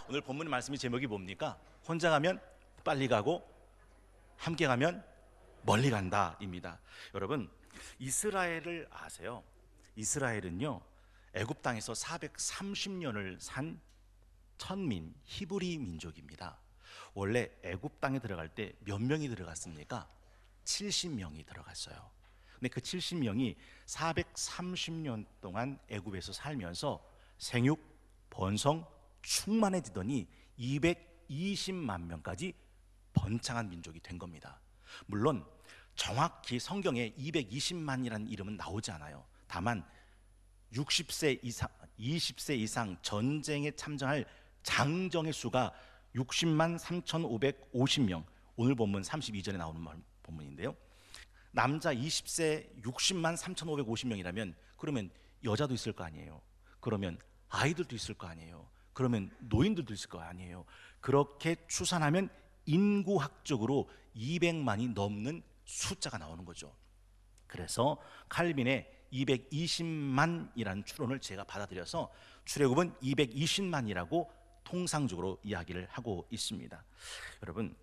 오늘 본문 말씀의 제목이 뭡니까? 혼자 가면 빨리 가고 함께 가면 멀리 간다입니다. 여러분, 이스라엘을 아세요? 이스라엘은요, 애굽 땅에서 430년을 산 천민 히브리 민족입니다. 원래 애굽 땅에 들어갈 때 몇 명이 들어갔습니까? 70명이 들어갔어요. 근데 그 70명이 430년 동안 애굽에서 살면서 생육, 번성, 충만해지더니 220만 명까지 번창한 민족이 된 겁니다. 물론 정확히 성경에 220만이라는 이름은 나오지 않아요. 다만 60세 이상, 20세 이상 전쟁에 참전할 장정의 수가 60만 3,550명, 오늘 본문 32절에 나오는 본문인데요, 남자 20세 60만 3,550명이라면 그러면 여자도 있을 거 아니에요. 그러면 아이들도 있을 거 아니에요. 그러면 노인들도 있을 거 아니에요. 그렇게 추산하면 인구학적으로 200만이 넘는 숫자가 나오는 거죠. 그래서 칼빈의 220만이라는 추론을 제가 받아들여서 출애굽은 220만이라고 통상적으로 이야기를 하고 있습니다. 여러분,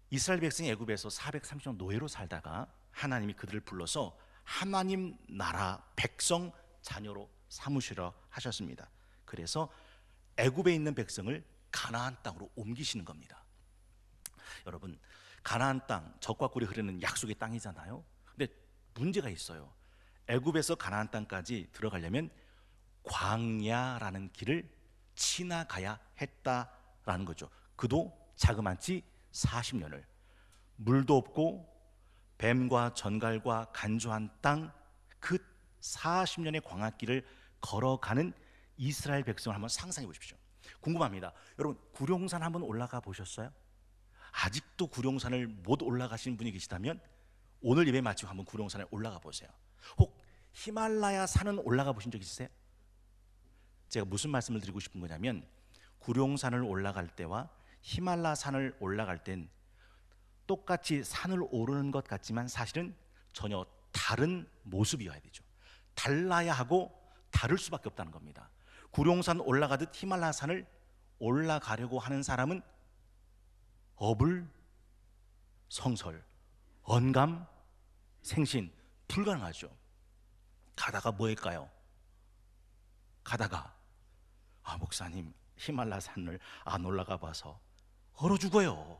이스라엘 백성이 애굽에서 430년 노예로 살다가 하나님이 그들을 불러서 하나님 나라 백성 자녀로 삼으시려 하셨습니다. 그래서 애굽에 있는 백성을 가나안 땅으로 옮기시는 겁니다. 여러분, 가나안 땅, 적과 꿀이 흐르는 약속의 땅이잖아요. 근데 문제가 있어요. 애굽에서 가나안 땅까지 들어가려면 광야라는 길을 지나가야 했다라는 거죠. 그도 자그마치 40년을, 물도 없고 뱀과 전갈과 간조한 땅, 그 40년의 광야길을 걸어가는 이스라엘 백성을 한번 상상해 보십시오. 궁금합니다. 여러분, 구룡산 한번 올라가 보셨어요? 아직도 구룡산을 못 올라가신 분이 계시다면 오늘 예배 마치고 한번 구룡산에 올라가 보세요. 혹 히말라야 산은 올라가 보신 적 있으세요? 제가 무슨 말씀을 드리고 싶은 거냐면, 구룡산을 올라갈 때와 히말라야 산을 올라갈 땐 똑같이 산을 오르는 것 같지만 사실은 전혀 다른 모습이어야 되죠. 달라야 하고 다를 수밖에 없다는 겁니다. 구룡산 올라가듯 히말라야 산을 올라가려고 하는 사람은 어불, 성설, 언감, 생신 불가능하죠. 가다가 뭐 할까요? 가다가 목사님, 히말라야 산을 안 올라가 봐서 얼어 죽어요.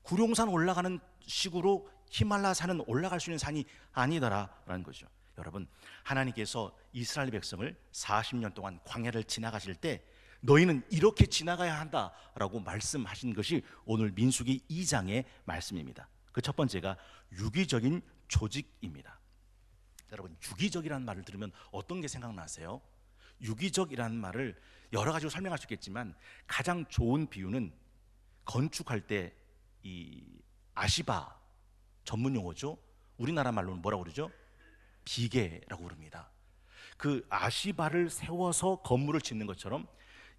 구룡산 올라가는 식으로 히말라야 산은 올라갈 수 있는 산이 아니더라라는 거죠. 여러분, 하나님께서 이스라엘 백성을 40년 동안 광야를 지나가실 때 너희는 이렇게 지나가야 한다라고 말씀하신 것이 오늘 민수기 2장의 말씀입니다. 그 첫 번째가 유기적인 조직입니다. 여러분, 유기적이라는 말을 들으면 어떤 게 생각나세요? 유기적이라는 말을 여러 가지로 설명할 수 있겠지만 가장 좋은 비유는 건축할 때 이 아시바 전문 용어죠. 우리나라 말로는 뭐라고 그러죠? 비계라고 부릅니다. 그 아시바를 세워서 건물을 짓는 것처럼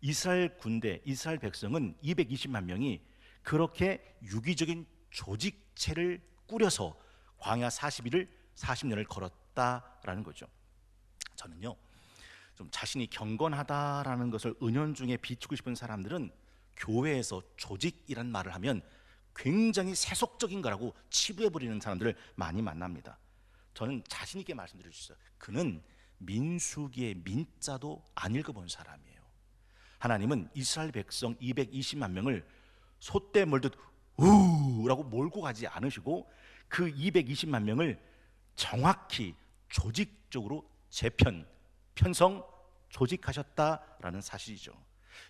이스라엘 군대, 이스라엘 백성은 220만 명이 그렇게 유기적인 조직체를 꾸려서 광야 40일을 40년을 걸었다라는 거죠. 저는요, 좀 자신이 경건하다라는 것을 은연중에 비추고 싶은 사람들은 교회에서 조직이란 말을 하면 굉장히 세속적인 거라고 치부해버리는 사람들을 많이 만납니다. 저는 자신 있게 말씀드릴 수 있어요. 그는 민수기의 민자도 안 읽어본 사람이에요. 하나님은 이스라엘 백성 220만 명을 소떼 몰듯 우라고 몰고 가지 않으시고 그 220만 명을 정확히 조직적으로 편성, 조직하셨다라는 사실이죠.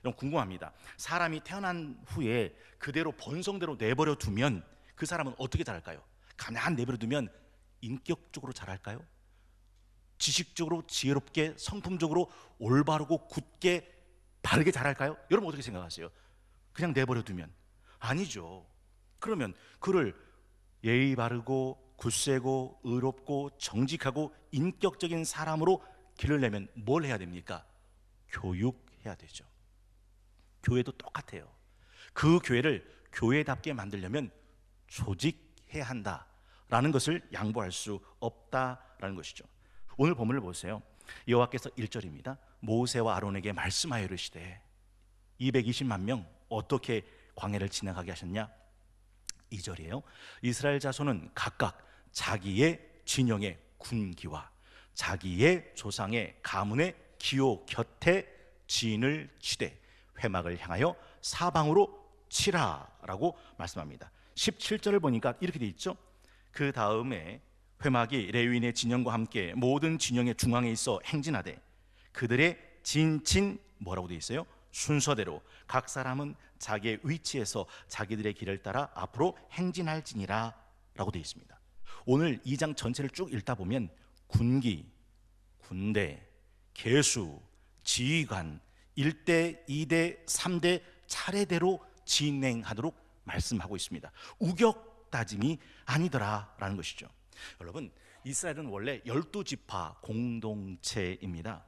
여러분, 궁금합니다. 사람이 태어난 후에 그대로 본성대로 내버려 두면 그 사람은 어떻게 자랄까요? 가만히 내버려 두면 인격적으로 자랄까요? 지식적으로 지혜롭게, 성품적으로 올바르고 굳게 바르게 자랄까요? 여러분, 어떻게 생각하세요? 그냥 내버려 두면 아니죠. 그러면 그를 예의 바르고 굳세고 의롭고 정직하고 인격적인 사람으로 기르려면 뭘 해야 됩니까? 교육해야 되죠. 교회도 똑같아요. 그 교회를 교회답게 만들려면 조직해야 한다라는 것을 양보할 수 없다라는 것이죠. 오늘 본문을 보세요. 여호와께서 1절입니다. 모세와 아론에게 말씀하여 이르시되, 220만 명 어떻게 광야를 지나가게 하셨냐? 2절이에요. 이스라엘 자손은 각각 자기의 진영의 군기와 자기의 조상의 가문의 기호 곁에 진을 치되 회막을 향하여 사방으로 치라라고 말씀합니다. 17절을 보니까 이렇게 돼 있죠. 그 다음에 회막이 레위인의 진영과 함께 모든 진영의 중앙에 있어 행진하되 그들의 진친 뭐라고 돼 있어요? 순서대로 각 사람은 자기의 위치에서 자기들의 길을 따라 앞으로 행진할지니라 라고 되어 있습니다. 오늘 2장 전체를 쭉 읽다 보면 군기, 군대, 계수, 지휘관 1대, 2대, 3대 차례대로 진행하도록 말씀하고 있습니다. 우격다짐이 아니더라라는 것이죠. 여러분, 이스라엘은 원래 12지파 공동체입니다.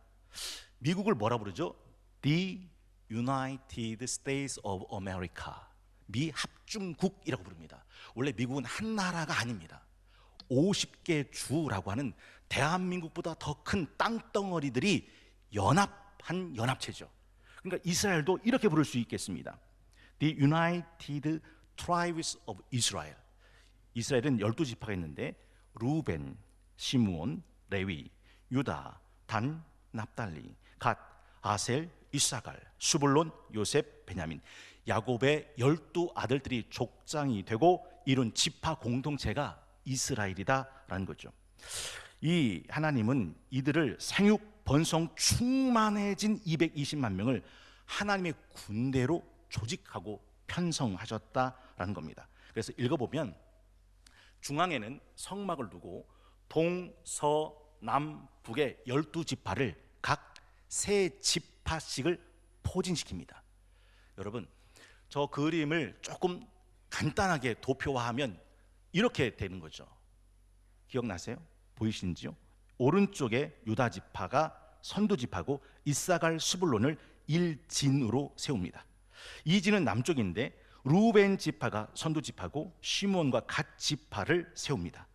미국을 뭐라 부르죠? The United States of America, 미 합중국이라고 부릅니다. 원래 미국은 한 나라가 아닙니다. 50개 주라고 하는 대한민국보다 더 큰 땅덩어리들이 연합한 연합체죠. 그러니까 이스라엘도 이렇게 부를 수 있겠습니다. The United Tribes of Israel. 이스라엘은 12지파가 있는데 루벤, 시므온, 레위, 유다, 단, 납달리, 갓, 아셀, 이사갈, 수불론, 요셉, 베냐민, 야곱의 12아들들이 족장이 되고 이룬 지파 공동체가 이스라엘이다라는 거죠. 이 하나님은 이들을 생육, 번성, 충만해진 220만 명을 하나님의 군대로 조직하고 편성하셨다라는 겁니다. 그래서 읽어보면 중앙에는 성막을 두고 동, 서, 남, 북의 12지파를 각 3지파씩을 포진시킵니다. 여러분, 저 그림을 조금 간단하게 도표화하면 이렇게 되는 거죠. 기억나세요? 보이시는지요? 오른쪽에 유다 지파가 선두 지파고 이사갈 수불론을 1진으로 세웁니다. 2진은 남쪽인데 루벤 지파가 선두 지파고 시므온과 갓 지파를 세웁니다.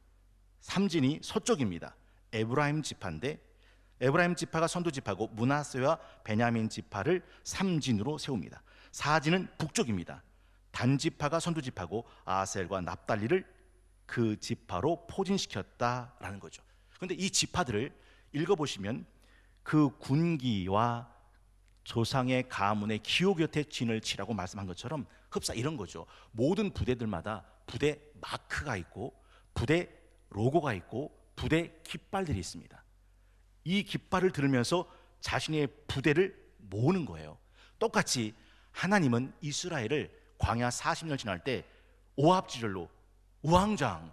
3진이 서쪽입니다. 에브라임 지파인데 에브라임 지파가 선두 지파고 므낫세와 베냐민 지파를 3진으로 세웁니다. 4진은 북쪽입니다. 단 지파가 선두 지파고 아셀과 납달리를 그 지파로 포진시켰다라는 거죠. 그런데 이 지파들을 읽어보시면 그 군기와 조상의 가문의 기호 곁에 진을 치라고 말씀한 것처럼 흡사 이런 거죠. 모든 부대들마다 부대 마크가 있고 부대 로고가 있고 부대 깃발들이 있습니다. 이 깃발을 들으면서 자신의 부대를 모으는 거예요. 똑같이 하나님은 이스라엘을 광야 40년 지날 때 오합지절로 우왕좌왕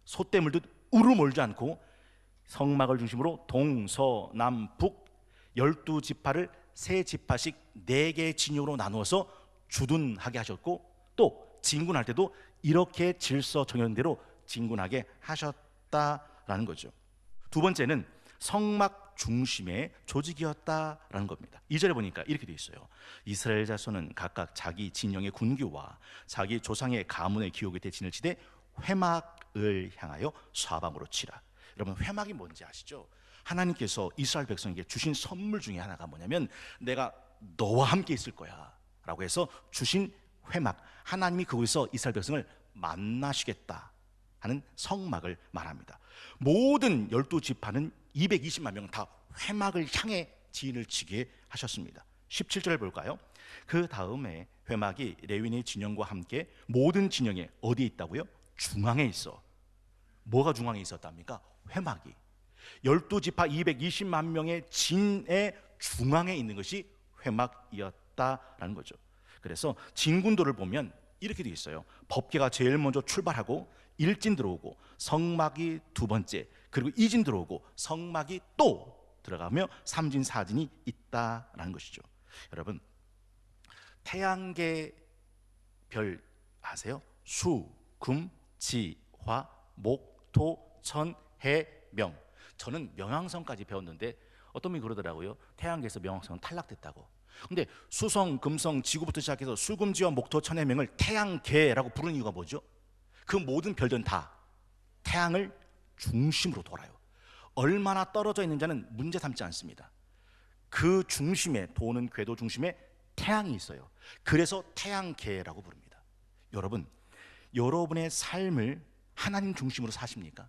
소떼 물듯 우르르 몰지 않고 성막을 중심으로 동서남북 12지파를 3지파씩 4개의 진영으로 나누어서 주둔하게 하셨고 또 진군할 때도 이렇게 질서정연대로 진군하게 하셨다라는 거죠. 두 번째는 성막 중심의 조직이었다라는 겁니다. 2절에 보니까 이렇게 되어 있어요. 이스라엘 자손은 각각 자기 진영의 군기와 자기 조상의 가문의 기호 곁에 진을 치되 회막을 향하여 사방으로 치라. 여러분, 회막이 뭔지 아시죠? 하나님께서 이스라엘 백성에게 주신 선물 중에 하나가 뭐냐면 내가 너와 함께 있을 거야 라고 해서 주신 회막, 하나님이 그곳에서 이스라엘 백성을 만나시겠다 하는 성막을 말합니다. 모든 12지파는 220만 명은 다 회막을 향해 진을 치게 하셨습니다. 17절을 볼까요? 그 다음에 회막이 레위인의 진영과 함께 모든 진영에 어디에 있다고요? 중앙에 있어. 뭐가 중앙에 있었답니까? 회막이 12지파 220만 명의 진의 중앙에 있는 것이 회막이었다라는 거죠. 그래서 진군도를 보면 이렇게 되어 있어요. 법궤가 제일 먼저 출발하고 1진 들어오고 성막이 두 번째, 그리고 2진 들어오고 성막이 또 들어가며 3진 4진이 있다라는 것이죠. 여러분, 태양계 별 아세요? 수, 금, 지, 화, 목, 토, 천, 해, 명. 저는 명왕성까지 배웠는데 어떤 분이 그러더라고요. 태양계에서 명왕성은 탈락됐다고. 근데 수성, 금성, 지구부터 시작해서 수금지와 목토, 천, 해, 명을 태양계라고 부르는 이유가 뭐죠? 그 모든 별들은 다 태양을 중심으로 돌아요. 얼마나 떨어져 있는 자는 문제 삼지 않습니다. 그 중심에, 도는 궤도 중심에 태양이 있어요. 그래서 태양계라고 부릅니다. 여러분, 여러분의 삶을 하나님 중심으로 사십니까?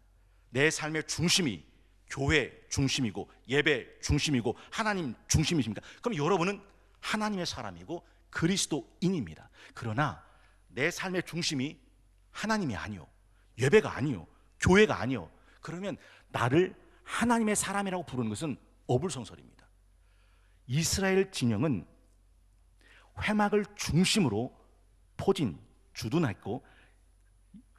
내 삶의 중심이 교회 중심이고 예배 중심이고 하나님 중심이십니까? 그럼 여러분은 하나님의 사람이고 그리스도인입니다. 그러나 내 삶의 중심이 하나님이 아니요, 예배가 아니요, 교회가 아니요, 그러면 나를 하나님의 사람이라고 부르는 것은 어불성설입니다. 이스라엘 진영은 회막을 중심으로 포진, 주둔했고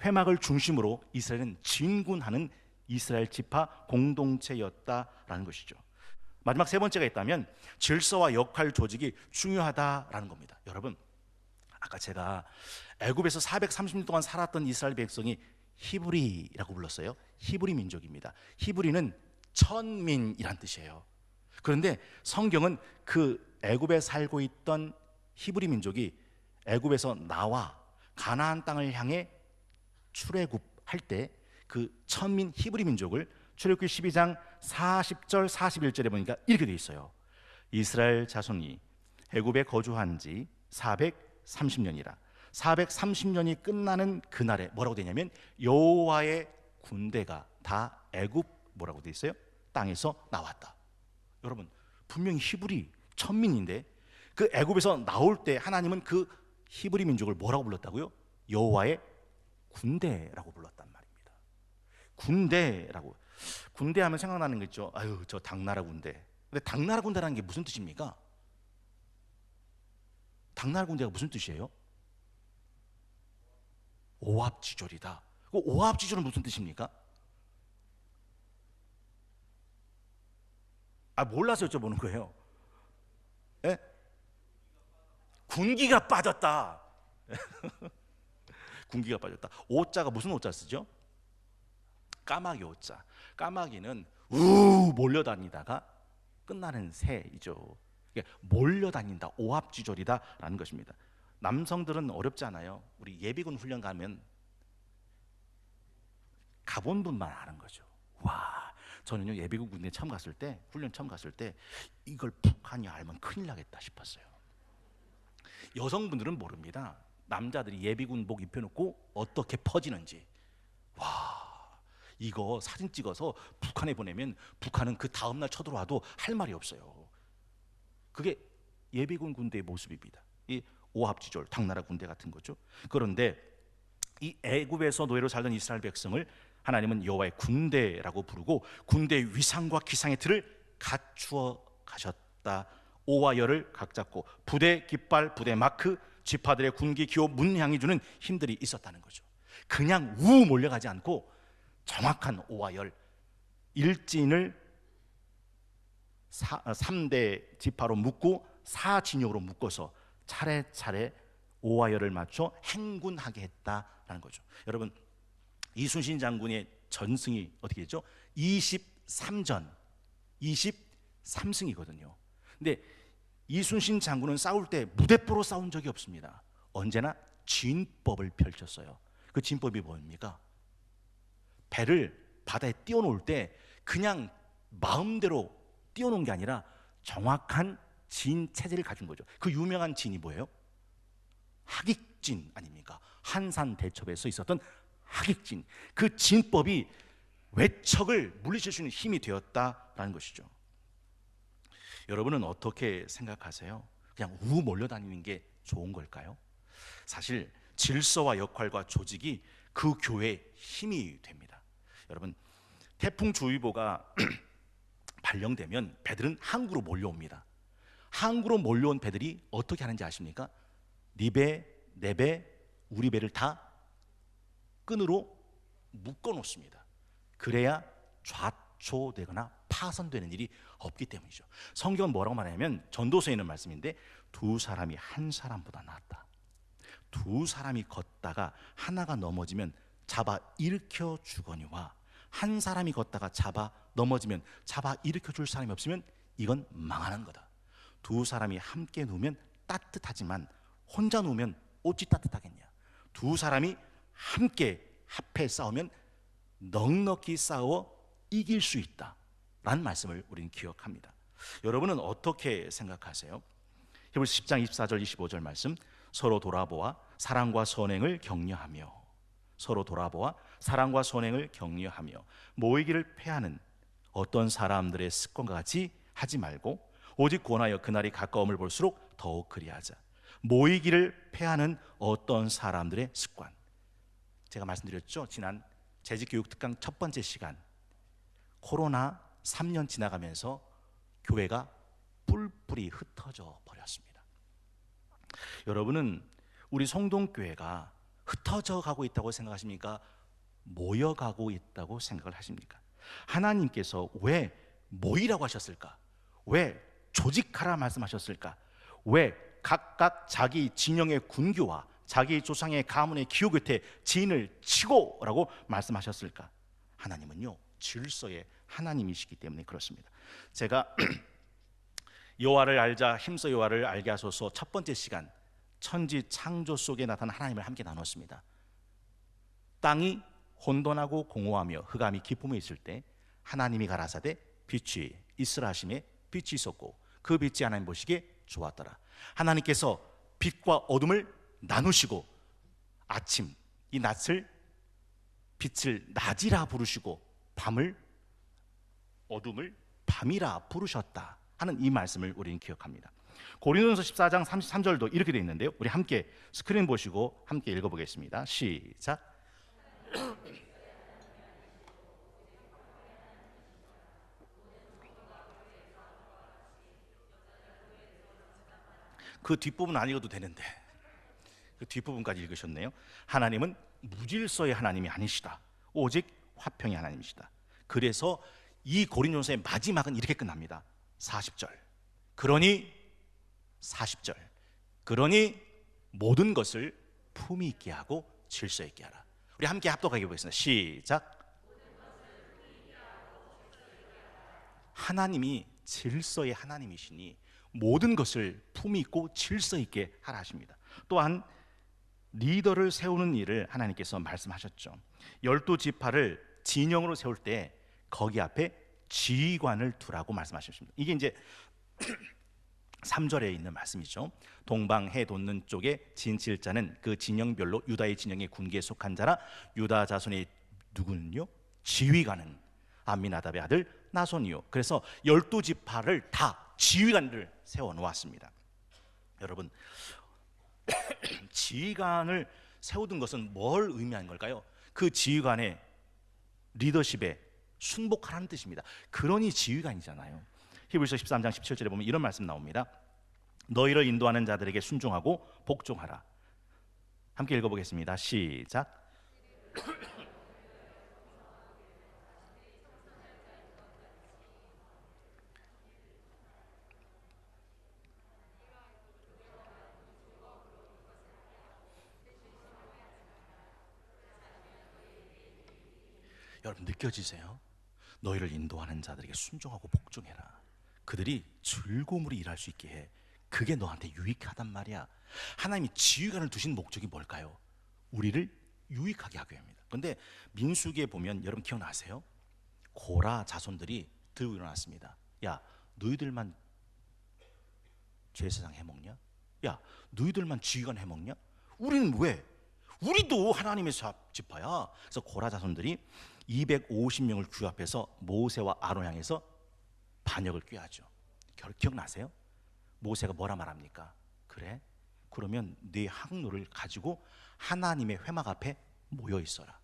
회막을 중심으로 이스라엘은 진군하는 이스라엘 지파 공동체였다라는 것이죠. 마지막 세 번째가 있다면 질서와 역할 조직이 중요하다라는 겁니다. 여러분, 아까 제가 애굽에서 430년 동안 살았던 이스라엘 백성이 히브리라고 불렀어요. 히브리 민족입니다. 히브리는 천민이란 뜻이에요. 그런데 성경은 그 애굽에 살고 있던 히브리 민족이 애굽에서 나와 가나안 땅을 향해 출애굽할 때 그 천민 히브리 민족을 출애굽기 12장 40절 41절에 보니까 이렇게 돼 있어요. 이스라엘 자손이 애굽에 거주한 지 430년이라 430년이 끝나는 그날에 뭐라고 되냐면 여호와의 군대가 다 애굽 뭐라고 돼 있어요? 땅에서 나왔다. 여러분, 분명히 히브리 천민인데 그 애굽에서 나올 때 하나님은 그 히브리 민족을 뭐라고 불렀다고요? 여호와의 군대라고 불렀단 말입니다. 군대라고. 군대 하면 생각나는 거 있죠. 아유, 저 당나라 군대. 근데 당나라 군대라는 게 무슨 뜻입니까? 당나라 군대가 무슨 뜻이에요? 오합지졸이다. 그 오합지졸은 무슨 뜻입니까? 몰라서 여쭤보는 거예요. 예? 군기가 빠졌다. 군기가 빠졌다. 오자가 무슨 오자 쓰죠? 까마귀 오자. 까마귀는 몰려다니다가 끝나는 새이죠. 몰려다닌다, 오합지졸이다라는 것입니다. 남성들은 어렵지 않아요. 우리 예비군 훈련 가면 가본 분만 아는 거죠. 와, 저는요 예비군 군대 처음 갔을 때, 훈련 처음 갔을 때 이걸 북한이 알면 큰일 나겠다 싶었어요. 여성분들은 모릅니다. 남자들이 예비군복 입혀놓고 어떻게 퍼지는지. 와, 이거 사진 찍어서 북한에 보내면 북한은 그 다음날 쳐들어와도 할 말이 없어요. 그게 예비군 군대의 모습입니다. 이 오합지졸, 당나라 군대 같은 거죠. 그런데 이 애굽에서 노예로 살던 이스라엘 백성을 하나님은 여호와의 군대라고 부르고 군대의 위상과 기상의 틀을 갖추어 가셨다. 오와 열을 각 잡고 부대 깃발, 부대 마크, 지파들의 군기, 기호, 문향이 주는 힘들이 있었다는 거죠. 그냥 몰려가지 않고 정확한 오와 열, 일진을 3대 지파로 묶고 4진영으로 묶어서 차례차례 오와 열을 맞춰 행군하게 했다라는 거죠. 여러분, 이순신 장군의 전승이 어떻게 됐죠? 23전 23승이거든요. 근데 이순신 장군은 싸울 때 무대포로 싸운 적이 없습니다. 언제나 진법을 펼쳤어요. 그 진법이 뭡니까? 배를 바다에 띄워놓을 때 그냥 마음대로 띄워놓은 게 아니라 정확한 진 체제를 가진 거죠. 그 유명한 진이 뭐예요? 하깃진 아닙니까? 한산 대첩에서 있었던 하깃진. 그 진법이 외척을 물리칠 수 있는 힘이 되었다라는 것이죠. 여러분은 어떻게 생각하세요? 그냥 몰려다니는 게 좋은 걸까요? 사실 질서와 역할과 조직이 그 교회의 힘이 됩니다. 여러분, 태풍주의보가 발령되면 배들은 항구로 몰려옵니다. 항구로 몰려온 배들이 어떻게 하는지 아십니까? 네 배, 내 배, 우리 배를 다 끈으로 묶어 놓습니다. 그래야 좌초되거나 파손되는 일이 없기 때문이죠. 성경은 뭐라고 말하냐면 전도서에 있는 말씀인데 두 사람이 한 사람보다 낫다. 두 사람이 걷다가 하나가 넘어지면 잡아 일으켜 주거니와 한 사람이 걷다가 잡아 넘어지면 잡아 일으켜 줄 사람이 없으면 이건 망하는 거다. 두 사람이 함께 누우면 따뜻하지만 혼자 누우면 어찌 따뜻하겠냐. 두 사람이 함께 합해 싸우면 넉넉히 싸워 이길 수 있다 라는 말씀을 우리는 기억합니다. 여러분은 어떻게 생각하세요? 히브리서 10장 24절 25절 말씀, 서로 돌아보아 사랑과 선행을 격려하며, 서로 돌아보아 사랑과 선행을 격려하며 모이기를 패하는 어떤 사람들의 습관과 같이 하지 말고 오직 권하여 그날이 가까움을 볼수록 더욱 그리하자. 모이기를 패하는 어떤 사람들의 습관. 제가 말씀드렸죠. 지난 재직교육 특강 첫 번째 시간, 코로나 3년 지나가면서 교회가 뿔뿔이 흩어져 버렸습니다. 여러분은 우리 성동교회가 흩어져 가고 있다고 생각하십니까? 모여가고 있다고 생각을 하십니까? 하나님께서 왜 모이라고 하셨을까? 왜 조직하라 말씀하셨을까? 왜 각각 자기 진영의 군교와 자기 조상의 가문의 기호 곁에 진을 치고 라고 말씀하셨을까? 하나님은요, 질서의 하나님이시기 때문에 그렇습니다. 제가 여호와를 알자 힘써 여호와를 알게 하소서 첫 번째 시간, 천지 창조 속에 나타난 하나님을 함께 나눴습니다. 땅이 혼돈하고 공허하며 흑암이 깊음에 있을 때 하나님이 가라사대 빛이 있으라 하심에 빛이 있었고 그 빛이 하나님 보시기에 좋았더라. 하나님께서 빛과 어둠을 나누시고 아침, 이 낮을 빛을 낮이라 부르시고 밤을, 어둠을 밤이라 부르셨다 하는 이 말씀을 우리는 기억합니다. 고린도전서 14장 33절도 이렇게 되어 있는데요, 우리 함께 스크린 보시고 함께 읽어보겠습니다. 시작. 그 뒷부분 안 읽어도 되는데 그 뒷부분까지 읽으셨네요. 하나님은 무질서의 하나님이 아니시다. 오직 화평의 하나님이시다. 그래서 이 고린도전서의 마지막은 이렇게 끝납니다. 40절. 그러니 40절. 그러니 모든 것을 품위 있게 하고 질서 있게 하라. 우리 함께 합독하게 보겠습니다. 시작. 하나님이 질서의 하나님이시니 모든 것을 품위 있고 질서 있게 하라 하십니다. 또한 리더를 세우는 일을 하나님께서 말씀하셨죠. 12지파를 진영으로 세울 때 거기 앞에 지휘관을 두라고 말씀하셨습니다. 이게 이제 3절에 있는 말씀이죠. 동방 해 돋는 쪽에 진칠 자는 그 진영별로 유다의 진영의 군기에 속한 자라. 유다 자손의 누구는요? 지휘관은 암미나답의 아들 나손이요. 그래서 12지파를 다 지휘관을 세워놓았습니다. 여러분, 지휘관을 세우던 것은 뭘 의미하는 걸까요? 그 지휘관의 리더십에 순복하라는 뜻입니다. 그러니 지휘관이잖아요. 히브리서 13장 17절에 보면 이런 말씀 나옵니다. 너희를 인도하는 자들에게 순종하고 복종하라. 함께 읽어보겠습니다. 시작. 여러분 느껴지세요? 너희를 인도하는 자들에게 순종하고 복종해라. 그들이 즐거움으로 일할 수 있게 해. 그게 너한테 유익하단 말이야. 하나님이 지휘관을 두신 목적이 뭘까요? 우리를 유익하게 하기 위함입니다. 그런데 민수기에 보면 여러분 기억나세요? 고라 자손들이 들고 일어났습니다. 야, 너희들만 제사장 해먹냐? 야, 너희들만 지휘관 해먹냐? 우리는 왜? 우리도 하나님의 지파야. 그래서 고라 자손들이 250명을 규합해서 모세와 아론 향해서 반역을 꾀하죠. 기억나세요? 모세가 뭐라 말합니까? 그래? 그러면 네 항로를 가지고 하나님의 회막 앞에 모여 있어라.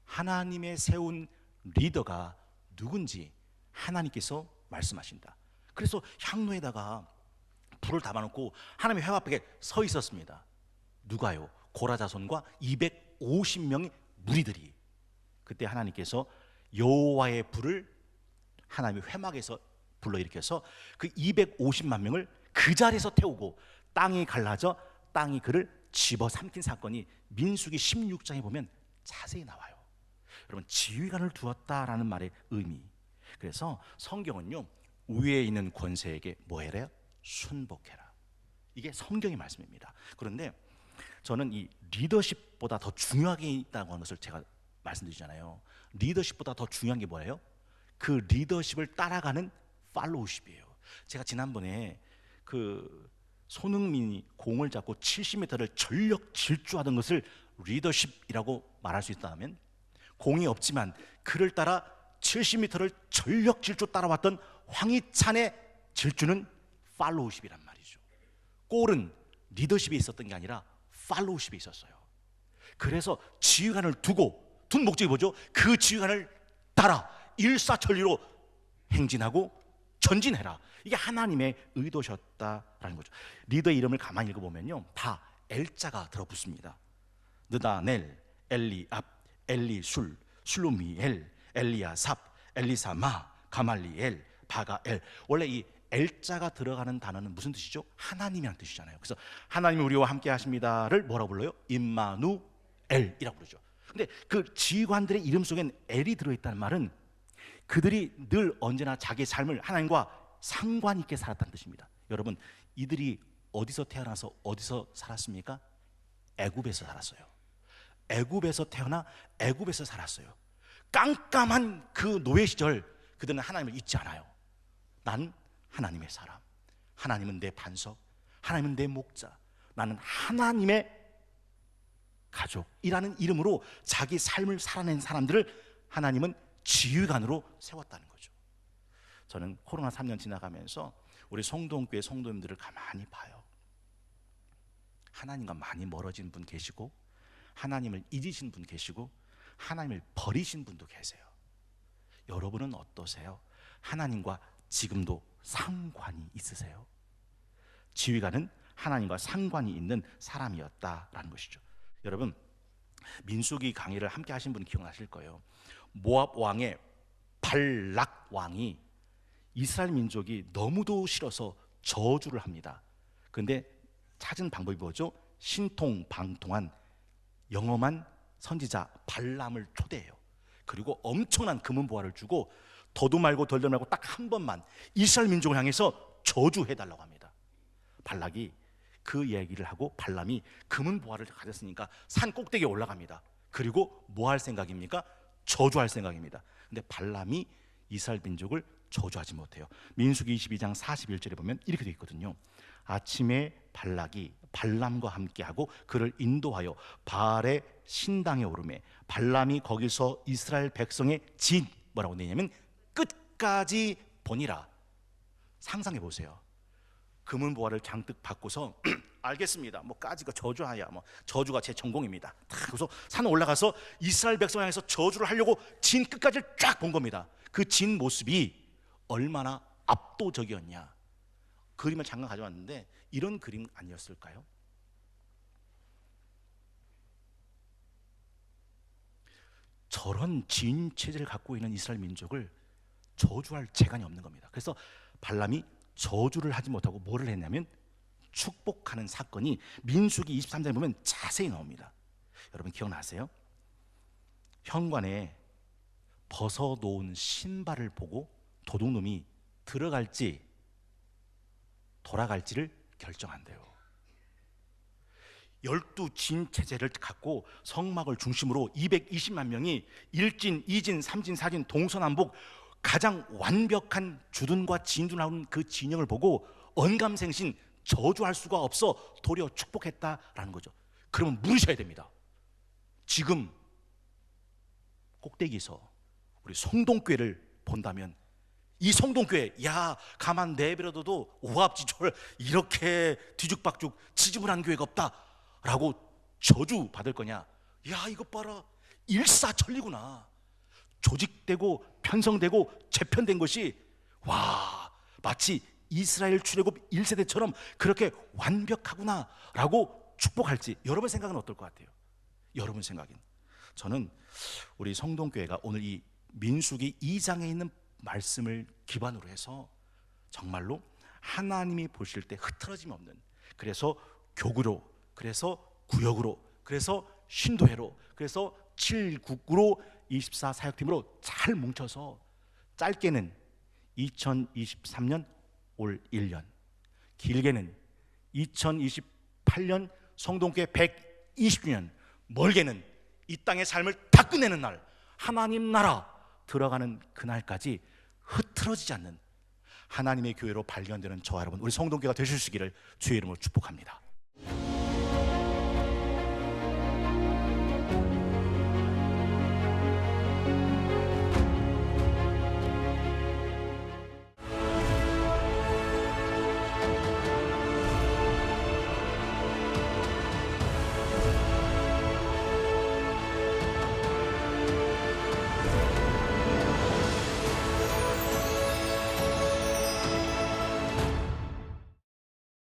하나님의 세운 리더가 누군지 하나님께서 말씀하신다. 그래서 향로에다가 불을 담아놓고 하나님의 회막 앞에 서 있었습니다. 누가요? 고라 자손과 250명의 무리들이. 그때 하나님께서 여호와의 불을 하나님의 회막에서 불러일으켜서 그 250만 명을 그 자리에서 태우고 땅이 갈라져 땅이 그를 집어삼킨 사건이 민수기 16장에 보면 자세히 나와요. 여러분, 지휘관을 두었다라는 말의 의미. 그래서 성경은요, 위에 있는 권세에게 뭐 해라? 순복해라. 이게 성경의 말씀입니다. 그런데 저는 이 리더십보다 더 중요하게 있다고 하는 것을 제가 말씀드리잖아요. 리더십보다 더 중요한 게 뭐예요? 그 리더십을 따라가는 팔로우십이에요. 제가 지난번에 그 손흥민이 공을 잡고 70m를 전력 질주하던 것을 리더십이라고 말할 수 있다면, 공이 없지만 그를 따라 70m를 전력 질주 따라왔던 황희찬의 질주는 팔로우십이란 말이죠. 골은 리더십에 있었던 게 아니라 팔로우십에 있었어요. 그래서 지휘관을 둔 목적이 뭐죠? 그 지휘관을 따라 일사천리로 행진하고 전진해라. 이게 하나님의 의도셨다라는 거죠. 리더의 이름을 가만히 읽어보면요, 다 엘자가 들어붙습니다. 느다넬, 엘리압, 엘리술, 술루미엘, 엘리야삽, 엘리사마, 가말리엘, 바가엘. 원래 이 엘자가 들어가는 단어는 무슨 뜻이죠? 하나님이란 뜻이잖아요. 그래서 하나님이 우리와 함께 하십니다를 뭐라고 불러요? 임마누엘이라고 그러죠. 근데 그 지휘관들의 이름 속엔 엘이 들어있다는 말은 그들이 늘 언제나 자기 삶을 하나님과 상관 있게 살았다는 뜻입니다. 여러분, 이들이 어디서 태어나서 어디서 살았습니까? 애굽에서 살았어요. 애굽에서 태어나 애굽에서 살았어요. 깜깜한 그 노예 시절 그들은 하나님을 잊지 않아요. 난 하나님의 사람, 하나님은 내 반석, 하나님은 내 목자, 나는 하나님의 가족이라는 이름으로 자기 삶을 살아낸 사람들을 하나님은 지휘관으로 세웠다는 거죠. 저는 코로나 3년 지나가면서 우리 성동교회 성도님들을 가만히 봐요. 하나님과 많이 멀어진 분 계시고, 하나님을 잊으신 분 계시고, 하나님을 버리신 분도 계세요. 여러분은 어떠세요? 하나님과 지금도 상관이 있으세요? 지휘관은 하나님과 상관이 있는 사람이었다라는 것이죠. 여러분, 민수기 강의를 함께 하신 분 기억나실 거예요. 모압 왕의 발락 왕이 이스라엘 민족이 너무도 싫어서 저주를 합니다. 그런데 찾은 방법이 뭐죠? 신통방통한 영험한 선지자 발람을 초대해요. 그리고 엄청난 금은보화를 주고 더도 말고 덜도 말고 딱 한 번만 이스라엘 민족을 향해서 저주해달라고 합니다. 발락이 그 얘기를 하고 발람이 금은보화를 가졌으니까 산 꼭대기에 올라갑니다. 그리고 뭐 할 생각입니까? 저주할 생각입니다. 근데 발람이 이스라엘 민족을 저주하지 못해요. 민수기 22장 41절에 보면 이렇게 되어 있거든요. 아침에 발락이 발람과 함께하고 그를 인도하여 바알의 신당에 오르매 발람이 거기서 이스라엘 백성의 진 뭐라고 되냐면 끝까지 보니라. 상상해 보세요. 금은보화를 장뜩 받고서 알겠습니다. 뭐 까지가 저주하야 뭐 저주가 제 전공입니다. 그래서 산 올라가서 이스라엘 백성 향해서 저주를 하려고 진 끝까지 쫙 본 겁니다. 그 진 모습이 얼마나 압도적이었냐. 그림을 잠깐 가져왔는데 이런 그림 아니었을까요? 저런 진 체제를 갖고 있는 이스라엘 민족을 저주할 재간이 없는 겁니다. 그래서 발람이 저주를 하지 못하고 뭐를 했냐면 축복하는 사건이 민수기 23장에 보면 자세히 나옵니다. 여러분 기억나세요? 현관에 벗어놓은 신발을 보고 도둑놈이 들어갈지 돌아갈지를 결정한대요. 12진 체제를 갖고 성막을 중심으로 220만 명이 1진, 2진, 3진, 4진 동서남북 가장 완벽한 주둔과 진둔하는 그 진영을 보고 언감생신 저주할 수가 없어 도리어 축복했다라는 거죠. 그러면 물으셔야 됩니다. 지금 꼭대기에서 우리 성동교회를 본다면 이 성동교회, 야 가만 내버려둬도 오합지졸 이렇게 뒤죽박죽 지지분한 교회가 없다라고 저주 받을 거냐? 야 이것 봐라, 일사천리구나. 조직되고 편성되고 재편된 것이 와 마치 이스라엘 출애굽 1세대처럼 그렇게 완벽하구나 라고 축복할지 여러분 생각은 어떨 것 같아요? 여러분 생각은? 저는 우리 성동교회가 오늘 이 민수기 2장에 있는 말씀을 기반으로 해서 정말로 하나님이 보실 때 흐트러짐 없는, 그래서 교구로, 그래서 구역으로, 그래서 신도회로, 그래서 7국구로 24 사역팀으로 잘 뭉쳐서 짧게는 2023년 올 1년, 길게는 2028년 성동교회 120주년, 멀게는 이 땅의 삶을 다 끝내는 날, 하나님 나라 들어가는 그날까지 흐트러지지 않는 하나님의 교회로 발견되는 저와 여러분, 우리 성동교가 되실 수 있기를 주의 이름으로 축복합니다.